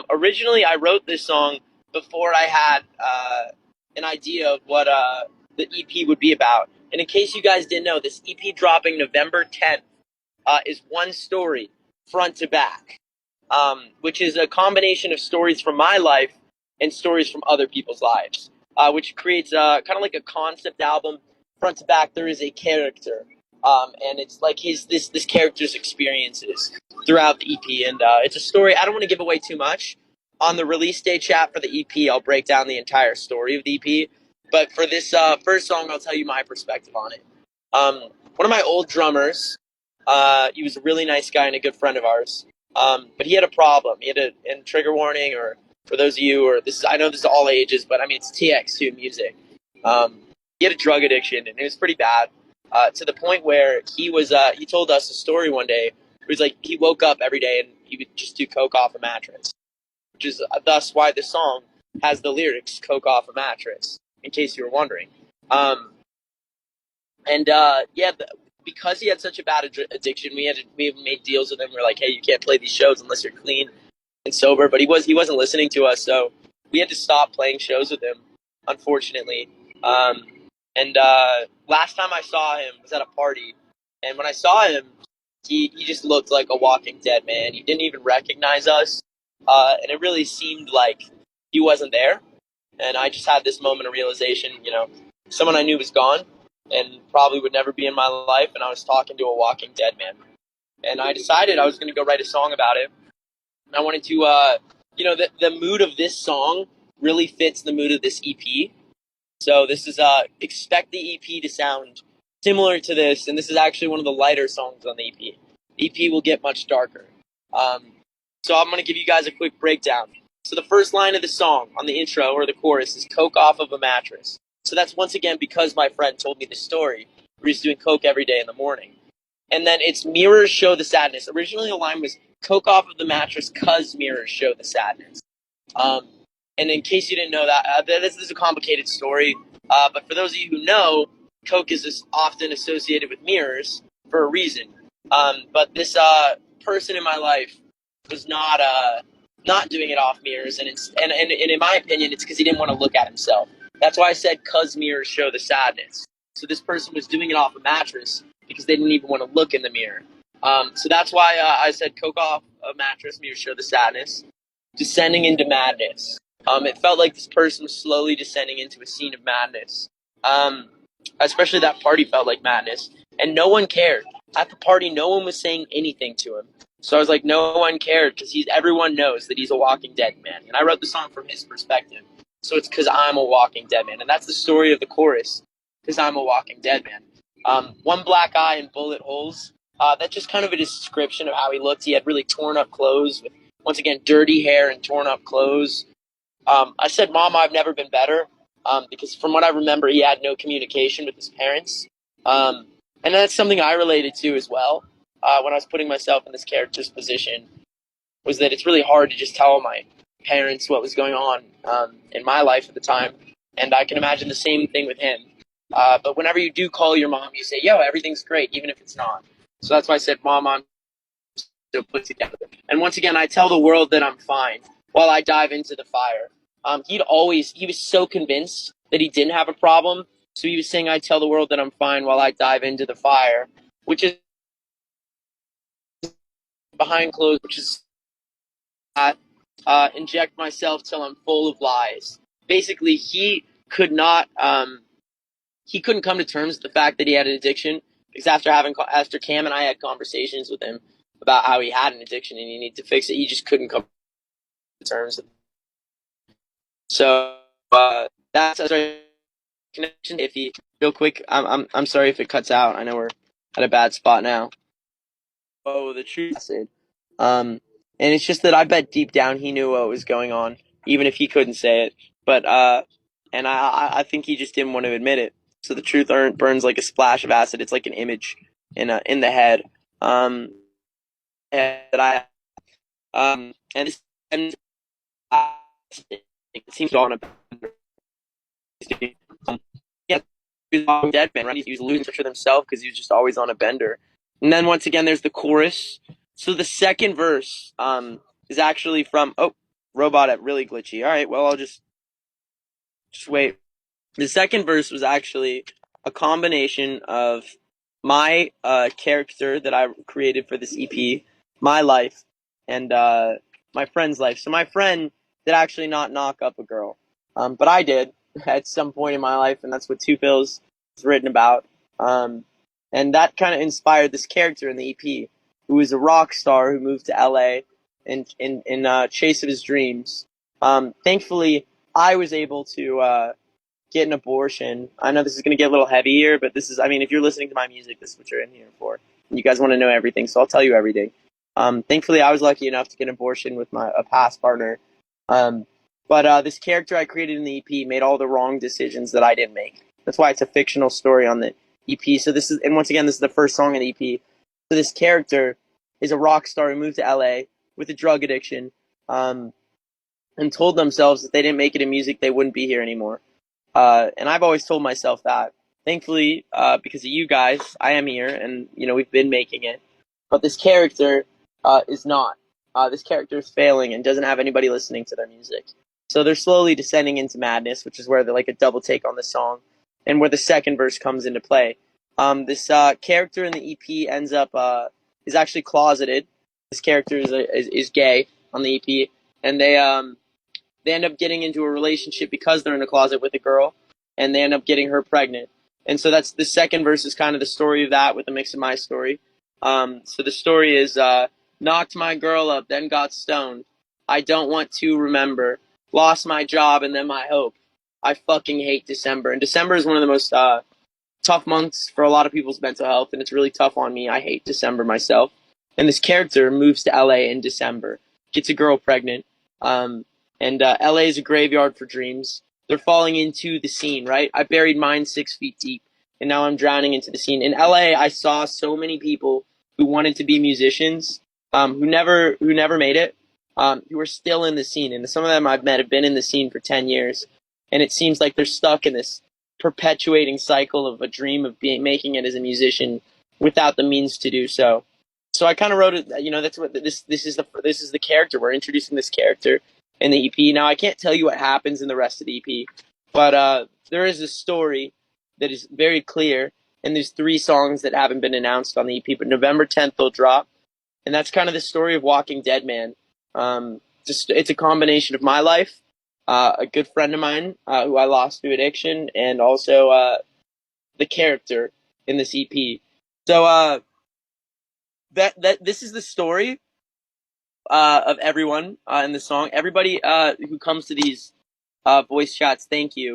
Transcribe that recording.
Originally, I wrote this song before I had an idea of what the EP would be about. And in case you guys didn't know, this EP dropping November 10th is one story, front to back, which is a combination of stories from my life and stories from other people's lives, which creates kind of like a concept album. Front to back, there is a character, and it's like this character's experiences throughout the EP, and it's a story. I don't want to give away too much. On the release day chat for the EP, I'll break down the entire story of the EP. But for this first song, I'll tell you my perspective on it. One of my old drummers, he was a really nice guy and a good friend of ours. But he had a problem. He had and trigger warning, or for those of you, or I know this is all ages, but I mean, it's TX2 music. He had a drug addiction, and it was pretty bad, to the point where he told us a story one day. It was like he woke up every day and he would just do coke off a mattress, which is thus why the song has the lyrics "coke off a mattress," in case you were wondering. Because he had such a bad addiction, we made deals with him. We're like, hey, you can't play these shows unless you're clean and sober. But he wasn't listening to us, so we had to stop playing shows with him, unfortunately. Last time I saw him was at a party, and when I saw him, he just looked like a walking dead man. He didn't even recognize us, and it really seemed like he wasn't there. And I just had this moment of realization, someone I knew was gone and probably would never be in my life, and I was talking to a walking dead man. And I decided I was going to go write a song about it. And I wanted to, the mood of this song really fits the mood of this EP. So this is, expect the EP to sound similar to this, and this is actually one of the lighter songs on the EP. The EP will get much darker. So I'm going to give you guys a quick breakdown. So the first line of the song on the intro or the chorus is coke off of a mattress. So that's once again because my friend told me the story where he's doing coke every day in the morning. And then it's mirrors show the sadness. Originally the line was coke off of the mattress cause mirrors show the sadness. And in case you didn't know that, this is a complicated story. But for those of you who know, coke is often associated with mirrors for a reason. But this person in my life was not doing it off mirrors, and in my opinion, it's because he didn't want to look at himself. That's why I said cause mirrors show the sadness. So this person was doing it off a mattress because they didn't even want to look in the mirror. So that's why I said coke off a mattress, mirrors show the sadness. Descending into madness. It felt like this person was slowly descending into a scene of madness. Especially that party felt like madness. And no one cared. At the party, no one was saying anything to him. So I was like, no one cared because everyone knows that he's a walking dead man. And I wrote the song from his perspective. So it's because I'm a walking dead man. And that's the story of the chorus, because I'm a walking dead man. One black eye and bullet holes. That's just kind of a description of how he looked. He had really torn up clothes with, once again, dirty hair and torn up clothes. I said, Mom, I've never been better, because from what I remember, he had no communication with his parents. And that's something I related to as well when I was putting myself in this character's position, was that it's really hard to just tell my parents what was going on in my life at the time. And I can imagine the same thing with him. But whenever you do call your mom, you say, yo, everything's great, even if it's not. So that's why I said, Mom, I'm still put together. And once again, I tell the world that I'm fine while I dive into the fire. He was so convinced that he didn't have a problem. So he was saying, I tell the world that I'm fine while I dive into the fire, which is behind closed, which is inject myself till I'm full of lies. Basically, he couldn't come to terms with the fact that he had an addiction, because after Cam and I had conversations with him about how he had an addiction and he needed to fix it, he just couldn't come to terms with it. So that's a connection. Real quick, I'm sorry if it cuts out. I know we're at a bad spot now. Oh, the truth. And it's just that I bet deep down he knew what was going on, even if he couldn't say it. But and I think he just didn't want to admit it. So the truth burns like a splash of acid. It's like an image in the head. It seems on a yeah, he was a dead man, right? He was losing touch with himself because he was just always on a bender. And then once again, there's the chorus. So the second verse is actually from robot at really glitchy. All right, well, I'll just wait. The second verse was actually a combination of my character that I created for this EP, my life, and my friend's life. So my friend did actually not knock up a girl, but I did at some point in my life, and that's what Two Pills is written about. And that kind of inspired this character in the EP, who is a rock star who moved to LA in chase of his dreams. Thankfully, I was able to get an abortion. I know this is going to get a little heavy here, but this is, I mean, if you're listening to my music, this is what you're in here for. You guys want to know everything, so I'll tell you everything. Thankfully, I was lucky enough to get an abortion with a past partner. But this character I created in the EP made all the wrong decisions that I didn't make. That's why it's a fictional story on the EP. So this is, and once again, this is the first song in the EP. So this character is a rock star who moved to LA with a drug addiction, and told themselves that they didn't make it in music, they wouldn't be here anymore. And I've always told myself that. Thankfully, because of you guys, I am here, and we've been making it. But this character is not. This character is failing and doesn't have anybody listening to their music. So they're slowly descending into madness, which is where they're like a double take on the song, and where the second verse comes into play. This character in the EP ends up is actually closeted. This character is gay on the EP, and they end up getting into a relationship because they're in a closet with a girl, and they end up getting her pregnant. And so that's the second verse is kind of the story of that with a mix of my story. So the story is knocked my girl up, then got stoned. I don't want to remember. Lost my job and then my hope. I fucking hate December. And December is one of the most tough months for a lot of people's mental health, and it's really tough on me. I hate December myself. And this character moves to LA in December, gets a girl pregnant, and LA is a graveyard for dreams. They're falling into the scene, right? I buried mine 6 feet deep, and now I'm drowning into the scene. In LA, I saw so many people who wanted to be musicians, who never made it, who are still in the scene. And some of them I've met have been in the scene for 10 years, and it seems like they're stuck in this perpetuating cycle of a dream of making it as a musician without the means to do so. So I kind of wrote it. That's what this is the character. We're introducing this character in the EP. Now I can't tell you what happens in the rest of the EP, but there is a story that is very clear, and there's 3 songs that haven't been announced on the EP. But November 10th they'll drop, and that's kind of the story of Walking Dead Man. It's a combination of my life, a good friend of mine who I lost through addiction, and also the character in this EP. So that this is the story of everyone in the song. Everybody who comes to these voice chats, thank you.